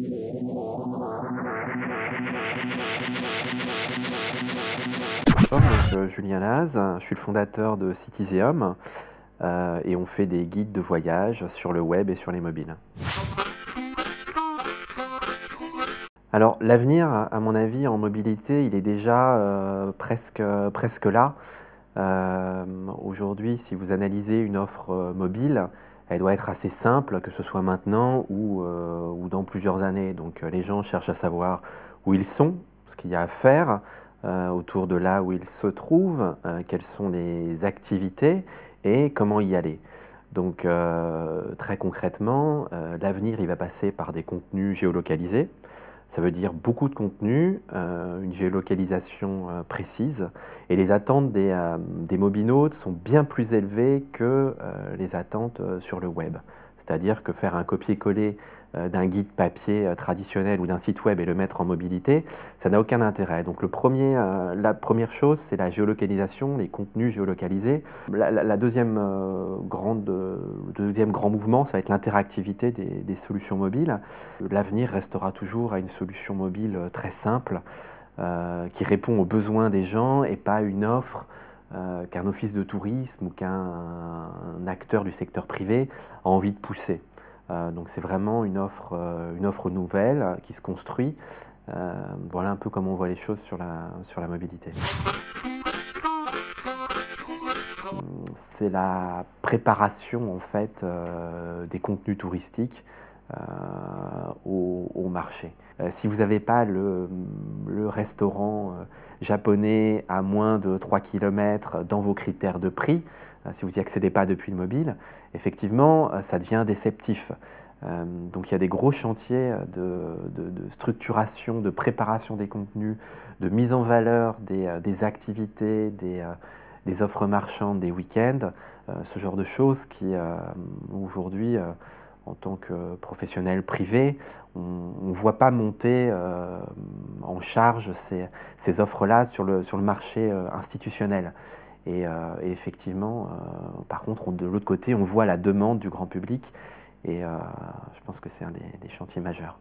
Bonjour, moi, Julien Laz, je suis le fondateur de Citizeum et on fait des guides de voyage sur le web et sur les mobiles. Alors l'avenir, à mon avis, en mobilité, il est déjà presque là. Aujourd'hui, si vous analysez une offre mobile, elle doit être assez simple, que ce soit maintenant ou dans plusieurs années. Donc les gens cherchent à savoir où ils sont, ce qu'il y a à faire autour de là où ils se trouvent, quelles sont les activités et comment y aller. Donc très concrètement, l'avenir il va passer par des contenus géolocalisés. Ça veut dire beaucoup de contenu, une géolocalisation précise, et les attentes des mobinautes sont bien plus élevées que les attentes sur le web. C'est-à-dire que faire un copier-coller d'un guide papier traditionnel ou d'un site web et le mettre en mobilité, ça n'a aucun intérêt. Donc la première chose, c'est la géolocalisation, les contenus géolocalisés. La deuxième, le deuxième grand mouvement, ça va être l'interactivité des solutions mobiles. L'avenir restera toujours à une solution mobile très simple qui répond aux besoins des gens et pas une offre qu'un office de tourisme ou qu'un acteur du secteur privé a envie de pousser. Donc c'est vraiment une offre nouvelle qui se construit. Voilà un peu comment on voit les choses sur la mobilité. C'est la préparation en fait des contenus touristiques au marché. Si vous n'avez pas le restaurant japonais à moins de 3 km dans vos critères de prix, si vous n'y accédez pas depuis le mobile, effectivement, ça devient déceptif. Donc il y a des gros chantiers de structuration, de préparation des contenus, de mise en valeur des activités, des offres marchandes, des week-ends, ce genre de choses qui aujourd'hui en tant que professionnel privé, on ne voit pas monter en charge ces offres-là sur le marché institutionnel. Et effectivement, par contre, de l'autre côté, on voit la demande du grand public et je pense que c'est un des chantiers majeurs.